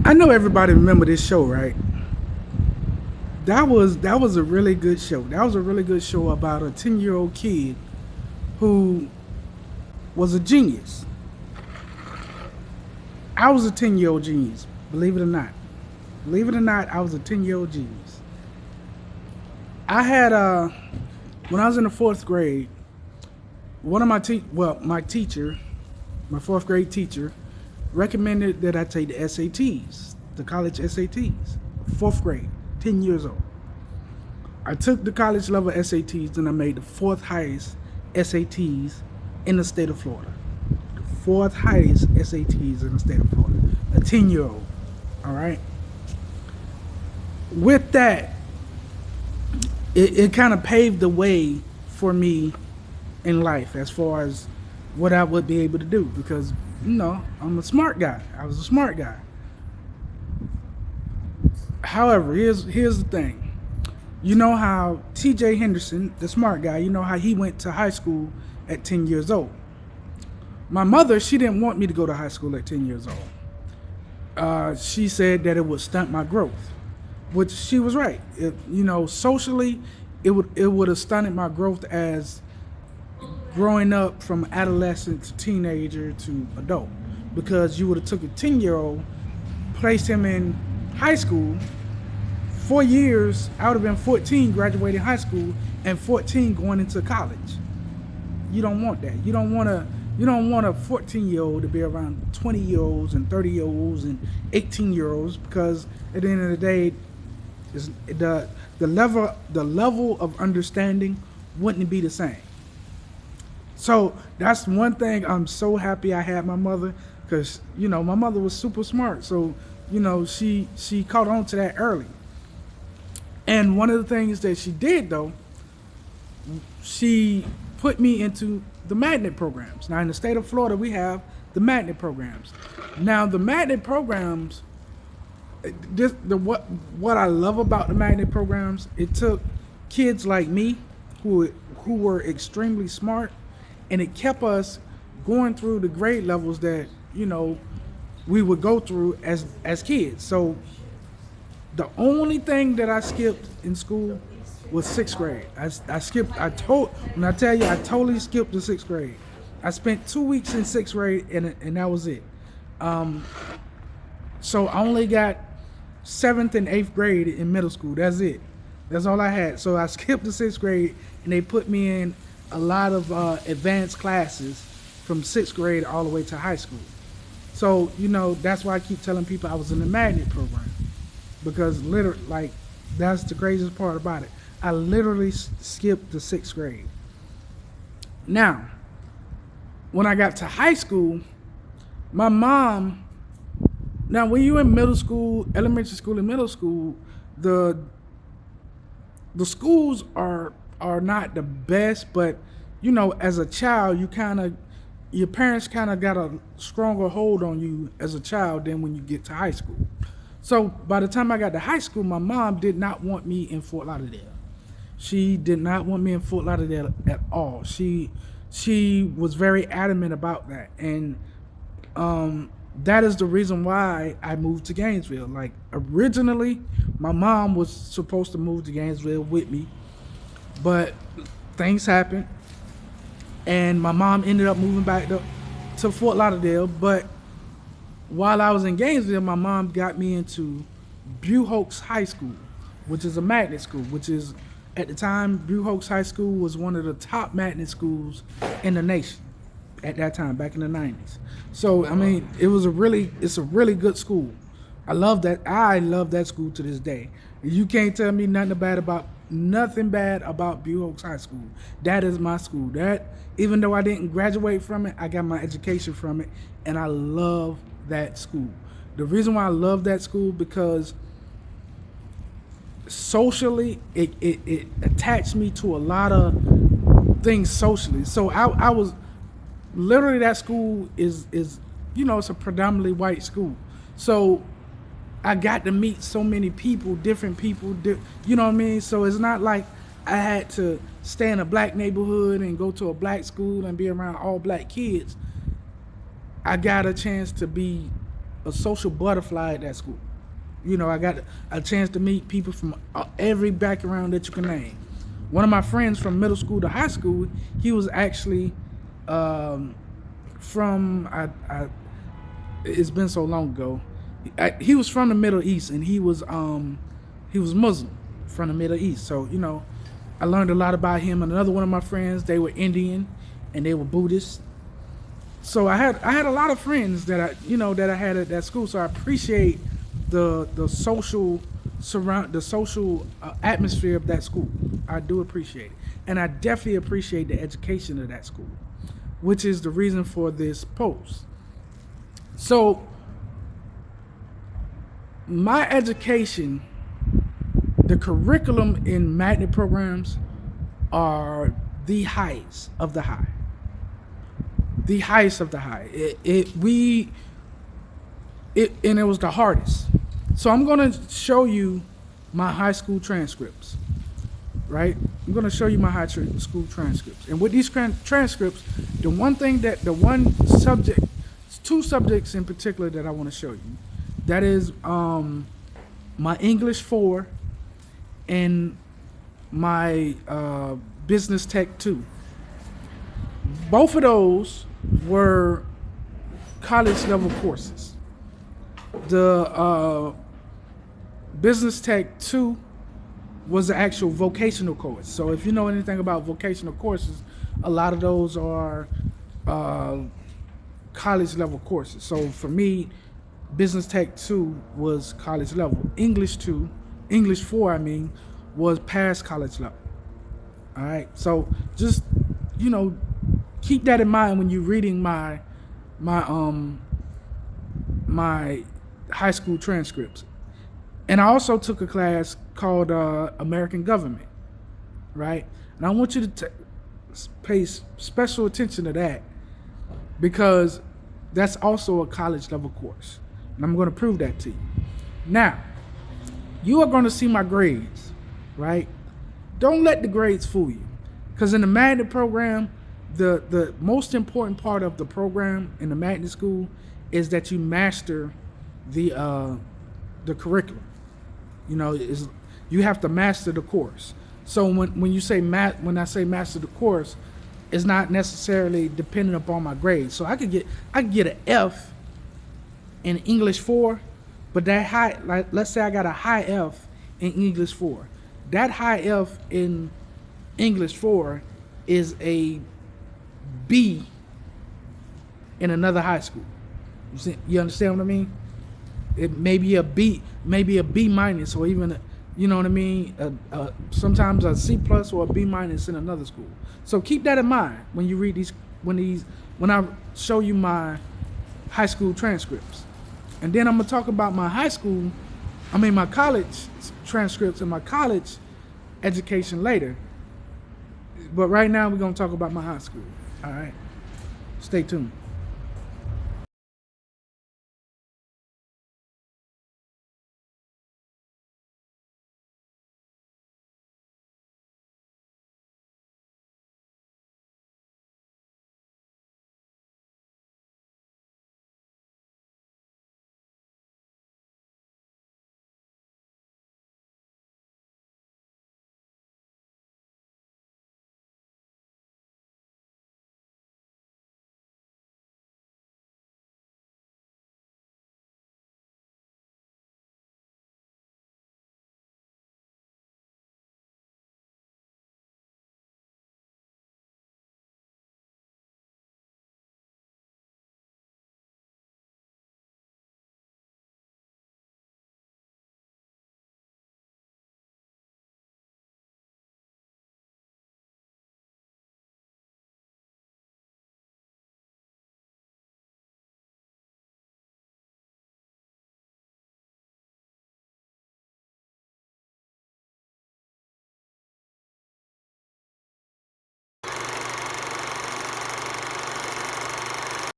I know everybody remember this show, right? That was a really good show. That was a really good show about a 10-year-old kid who was a genius. I was a 10-year-old genius, believe it or not. Believe it or not, I was a 10-year-old genius. I had when I was in the fourth grade, one of my teacher, my fourth grade teacher, recommended that I take the SATs, the college SATs. Fourth grade, 10 years old. I took the college level SATs and I made the fourth highest SATs in the state of Florida. The fourth highest SATs in the state of Florida. A 10-year-old. All right. With that, it kind of paved the way for me in life as far as what I would be able to do because, I'm a smart guy. I was a smart guy. However, here's the thing. You know how TJ Henderson, the smart guy, you know how he went to high school at 10 years old. My mother, she didn't want me to go to high school at 10 years old. She said that it would stunt my growth, which she was right. Socially, it would have stunted my growth as growing up from adolescent to teenager to adult, because you would have took a 10-year-old, placed him in high school. 4 years, I would have been 14 graduating high school and 14 going into college. You don't want that. You don't want a 14-year-old to be around 20-year-olds and 30-year-olds and 18-year-olds, because at the end of the day, the level of understanding wouldn't be the same. So that's one thing I'm so happy I had my mother, because my mother was super smart. So she caught on to that early. And one of the things that she did, though, she put me into the magnet programs. Now, in the state of Florida, we have the magnet programs. Now, the magnet programs, what I love about the magnet programs, it took kids like me who were extremely smart, and it kept us going through the grade levels that we would go through as kids. So the only thing that I skipped in school was sixth grade. I totally skipped the sixth grade. I spent 2 weeks in sixth grade and that was it. So I only got seventh and eighth grade in middle school. That's it. That's all I had. So I skipped the sixth grade and they put me in a lot of advanced classes from sixth grade all the way to high school. So, that's why I keep telling people I was in the magnet program. Because literally, that's the craziest part about it. I literally skipped the sixth grade. Now, when I got to high school, my mom, now when you're in middle school, elementary school and middle school, the schools are not the best, but as a child, your parents kind of got a stronger hold on you as a child than when you get to high school. So by the time I got to high school, my mom did not want me in Fort Lauderdale. She did not want me in Fort Lauderdale at all. She was very adamant about that, and that is the reason why I moved to Gainesville. Like, originally, my mom was supposed to move to Gainesville with me, but things happened, and my mom ended up moving back to Fort Lauderdale. But while I was in Gainesville, my mom got me into Buchholz High School, which is a magnet school, which is, at the time, Buchholz High School was one of the top magnet schools in the nation at that time, back in the 90s. So, I mean, it's a really good school. I love that school to this day. You can't tell me nothing bad about Buchholz High School. That is my school. That, even though I didn't graduate from it, I got my education from it, and I love that school. The reason why I love that school, because socially it attached me to a lot of things socially. So I was literally, that school is it's a predominantly white school. So I got to meet so many people, different people, you know what I mean? So it's not like I had to stay in a black neighborhood and go to a black school and be around all black kids. I got a chance to be a social butterfly at that school. You know, I got a chance to meet people from every background that you can name. One of my friends from middle school to high school, he was actually from it's been so long ago. He was from the Middle East, and he was Muslim from the Middle East. So you know, I learned a lot about him. And another one of my friends, they were Indian, and they were Buddhist. So I had a lot of friends that I had at that school. So I appreciate the social atmosphere of that school. I do appreciate it, and I definitely appreciate the education of that school, which is the reason for this post. So my education, the curriculum in magnet programs are the highest of the high. The highest of the high. And it was the hardest. So I'm going to show you my high school transcripts, right? I'm going to show you my high school transcripts. And with these transcripts, two subjects in particular that I want to show you. That is my English 4 and my Business Tech 2. Both of those were college level courses. The Business Tech 2 was the actual vocational course. So if you know anything about vocational courses, a lot of those are college level courses. So for me, Business Tech 2 was college level. English 4, I mean, was past college level. All right. So just, you know, keep that in mind when you're reading my high school transcripts. And I also took a class called American Government, right? And I want you to pay special attention to that, because that's also a college level course. And I'm going to prove that to you. Now, you are going to see my grades, right? Don't let the grades fool you. Because in the magnet program, the most important part of the program in the magnet school is that you master the curriculum. You know, you have to master the course. So when you say when I say master the course, it's not necessarily dependent upon my grades. So I could get an F in English 4, but that high, like let's say I got a high F in English 4. That high F in English 4 is a B in another high school. You understand what I mean? It may be a B minus, or even you know what I mean. Sometimes a C plus or a B minus in another school. So keep that in mind when you read when I show you my high school transcripts. And then I'm gonna talk about my my college transcripts and my college education later. But right now we're gonna talk about my high school. All right, stay tuned.